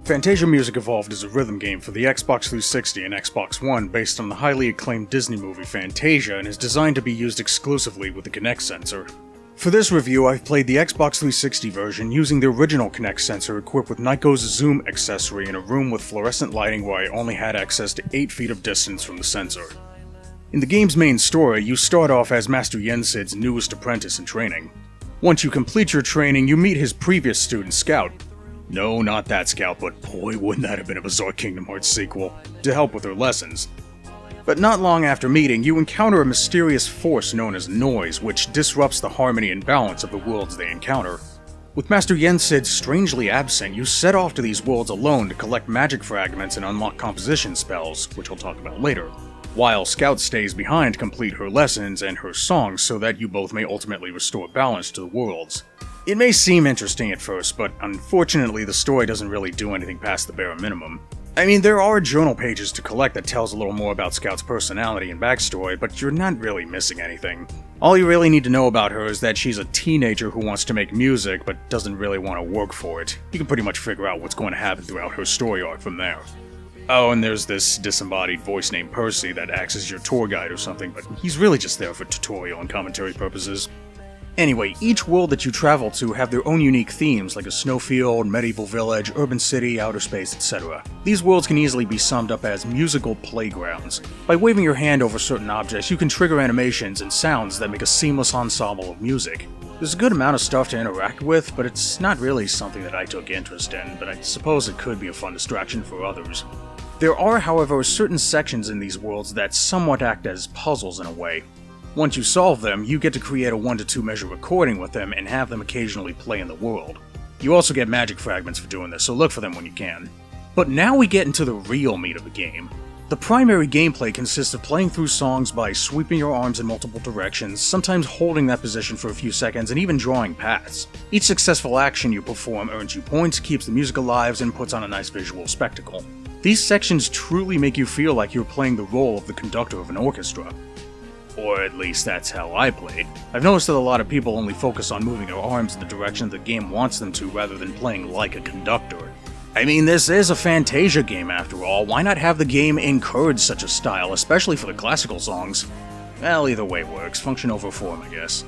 Fantasia music evolved as a rhythm game for the Xbox 360 and Xbox One based on the highly acclaimed Disney movie Fantasia and is designed to be used exclusively with the Kinect sensor. For this review, I've played the Xbox 360 version using the original Kinect sensor equipped with Nyko's Zoom accessory in a room with fluorescent lighting where I only had access to 8 feet of distance from the sensor. In the game's main story, you start off as Master Yensid's newest apprentice in training. Once you complete your training, you meet his previous student, Scout. No, not that Scout, but boy, wouldn't that have been a bizarre Kingdom Hearts sequel, to help with her lessons. But not long after meeting, you encounter a mysterious force known as Noise, which disrupts the harmony and balance of the worlds they encounter. With Master Yensid strangely absent, you set off to these worlds alone to collect magic fragments and unlock composition spells, which I'll talk about later, while Scout stays behind to complete her lessons and her songs so that you both may ultimately restore balance to the worlds. It may seem interesting at first, but unfortunately the story doesn't really do anything past the bare minimum. I mean, there are journal pages to collect that tells a little more about Scout's personality and backstory, but you're not really missing anything. All you really need to know about her is that she's a teenager who wants to make music, but doesn't really want to work for it. You can pretty much figure out what's going to happen throughout her story arc from there. Oh, and there's this disembodied voice named Percy that acts as your tour guide or something, but he's really just there for tutorial and commentary purposes. Anyway, each world that you travel to have their own unique themes, like a snowfield, medieval village, urban city, outer space, etc. These worlds can easily be summed up as musical playgrounds. By waving your hand over certain objects, you can trigger animations and sounds that make a seamless ensemble of music. There's a good amount of stuff to interact with, but it's not really something that I took interest in, but I suppose it could be a fun distraction for others. There are, however, certain sections in these worlds that somewhat act as puzzles in a way. Once you solve them, you get to create a 1 to 2 measure recording with them and have them occasionally play in the world. You also get magic fragments for doing this, so look for them when you can. But now we get into the real meat of the game. The primary gameplay consists of playing through songs by sweeping your arms in multiple directions, sometimes holding that position for a few seconds, and even drawing paths. Each successful action you perform earns you points, keeps the music alive, and puts on a nice visual spectacle. These sections truly make you feel like you're playing the role of the conductor of an orchestra. Or at least that's how I played. I've noticed that a lot of people only focus on moving their arms in the direction the game wants them to rather than playing like a conductor. I mean, this is a Fantasia game after all, why not have the game encourage such a style, especially for the classical songs? Well, either way works, function over form, I guess.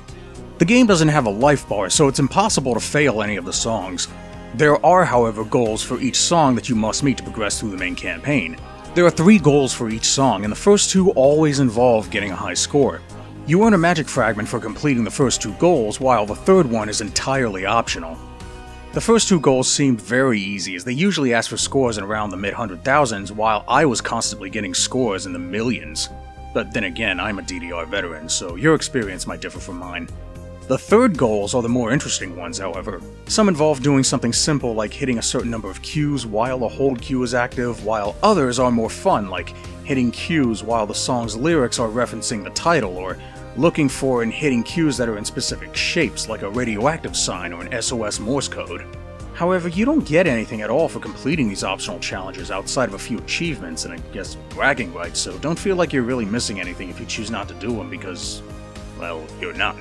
The game doesn't have a life bar, so it's impossible to fail any of the songs. There are, however, goals for each song that you must meet to progress through the main campaign. There are 3 goals for each song, and the first 2 always involve getting a high score. You earn a magic fragment for completing the first 2 goals, while the third one is entirely optional. The first 2 goals seemed very easy, as they usually ask for scores in around the mid-100,000s, while I was constantly getting scores in the millions. But then again, I'm a DDR veteran, so your experience might differ from mine. The third goals are the more interesting ones, however. Some involve doing something simple like hitting a certain number of cues while a hold cue is active, while others are more fun, like hitting cues while the song's lyrics are referencing the title, or looking for and hitting cues that are in specific shapes, like a radioactive sign or an SOS Morse code. However, you don't get anything at all for completing these optional challenges outside of a few achievements and I guess bragging rights, so don't feel like you're really missing anything if you choose not to do them because, well, you're not.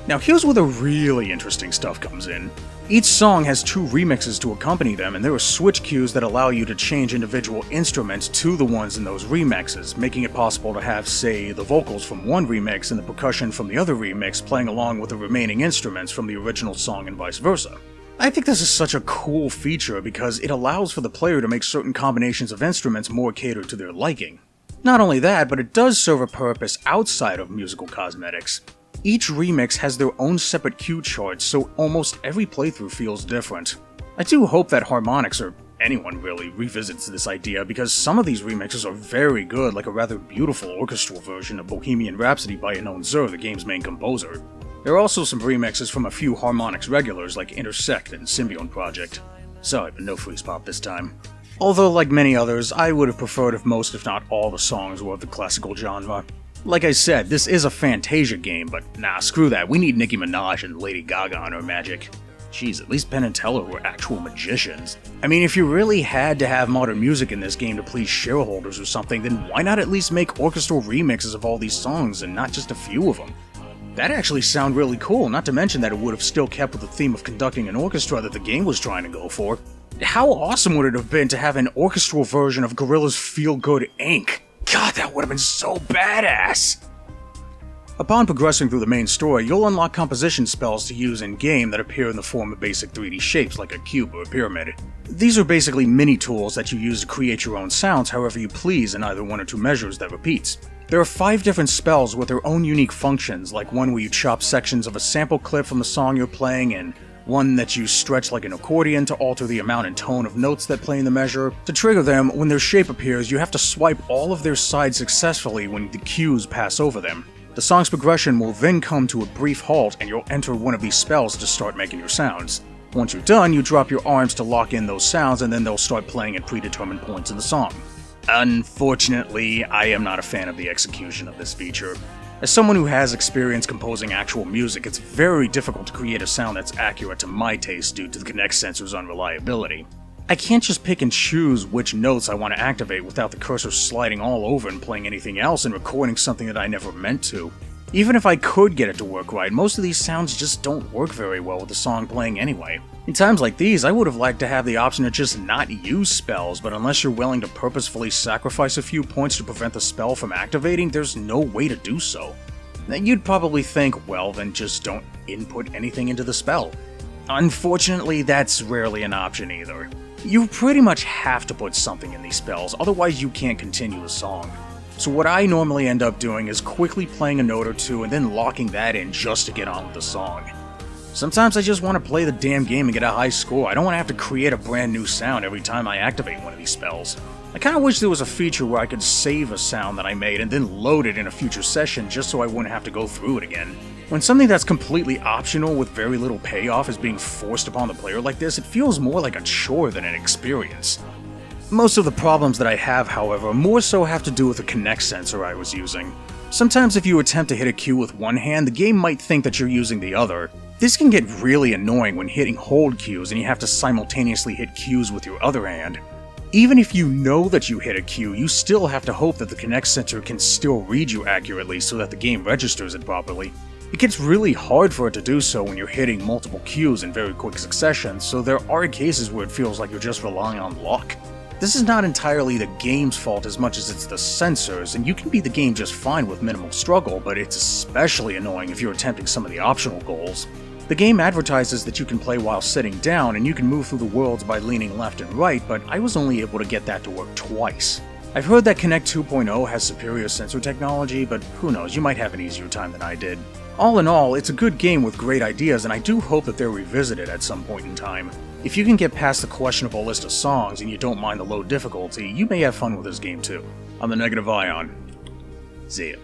Now here's where the really interesting stuff comes in. Each song has 2 remixes to accompany them, and there are switch cues that allow you to change individual instruments to the ones in those remixes, making it possible to have, say, the vocals from one remix and the percussion from the other remix playing along with the remaining instruments from the original song and vice versa. I think this is such a cool feature because it allows for the player to make certain combinations of instruments more catered to their liking. Not only that, but it does serve a purpose outside of musical cosmetics. Each remix has their own separate cue charts, so almost every playthrough feels different. I do hope that Harmonix, or anyone really, revisits this idea, because some of these remixes are very good, like a rather beautiful orchestral version of Bohemian Rhapsody by Unknown Zur, the game's main composer. There are also some remixes from a few Harmonix regulars like Intersect and Symbiont Project. Sorry, but no freeze pop this time. Although, like many others, I would have preferred if most if not all the songs were of the classical genre. Like I said, this is a Fantasia game, but nah, screw that, we need Nicki Minaj and Lady Gaga on her magic. Jeez, at least Penn and Teller were actual magicians. I mean, if you really had to have modern music in this game to please shareholders or something, then why not at least make orchestral remixes of all these songs and not just a few of them? That'd actually sound really cool, not to mention that it would have still kept with the theme of conducting an orchestra that the game was trying to go for. How awesome would it have been to have an orchestral version of Gorilla's Feel Good Inc.? God, that would have been so badass! Upon progressing through the main story, you'll unlock composition spells to use in-game that appear in the form of basic 3D shapes like a cube or a pyramid. These are basically mini-tools that you use to create your own sounds however you please in either one or two measures that repeats. There are 5 different spells with their own unique functions, like one where you chop sections of a sample clip from a song you're playing, and one that you stretch like an accordion to alter the amount and tone of notes that play in the measure. To trigger them, when their shape appears, you have to swipe all of their sides successfully when the cues pass over them. The song's progression will then come to a brief halt and you'll enter one of these spells to start making your sounds. Once you're done, you drop your arms to lock in those sounds and then they'll start playing at predetermined points in the song. Unfortunately, I am not a fan of the execution of this feature. As someone who has experience composing actual music, it's very difficult to create a sound that's accurate to my taste due to the Kinect sensor's unreliability. I can't just pick and choose which notes I want to activate without the cursor sliding all over and playing anything else and recording something that I never meant to. Even if I could get it to work right, most of these sounds just don't work very well with the song playing anyway. In times like these, I would have liked to have the option to just not use spells, but unless you're willing to purposefully sacrifice a few points to prevent the spell from activating, there's no way to do so. You'd probably think, well, then just don't input anything into the spell. Unfortunately, that's rarely an option either. You pretty much have to put something in these spells, otherwise you can't continue the song. So what I normally end up doing is quickly playing a note or two and then locking that in just to get on with the song. Sometimes I just want to play the damn game and get a high score. I don't want to have to create a brand new sound every time I activate one of these spells. I kinda wish there was a feature where I could save a sound that I made and then load it in a future session just so I wouldn't have to go through it again. When something that's completely optional with very little payoff is being forced upon the player like this, it feels more like a chore than an experience. Most of the problems that I have, however, more so have to do with the Kinect sensor I was using. Sometimes if you attempt to hit a cue with one hand, the game might think that you're using the other. This can get really annoying when hitting hold cues and you have to simultaneously hit cues with your other hand. Even if you know that you hit a cue, you still have to hope that the Kinect sensor can still read you accurately so that the game registers it properly. It gets really hard for it to do so when you're hitting multiple cues in very quick succession, so there are cases where it feels like you're just relying on luck. This is not entirely the game's fault as much as it's the sensors, and you can beat the game just fine with minimal struggle, but it's especially annoying if you're attempting some of the optional goals. The game advertises that you can play while sitting down, and you can move through the worlds by leaning left and right, but I was only able to get that to work twice. I've heard that Kinect 2.0 has superior sensor technology, but who knows, you might have an easier time than I did. All in all, it's a good game with great ideas, and I do hope that they're revisited at some point in time. If you can get past the questionable list of songs and you don't mind the low difficulty, you may have fun with this game too. I'm TheNegativeIon. See ya.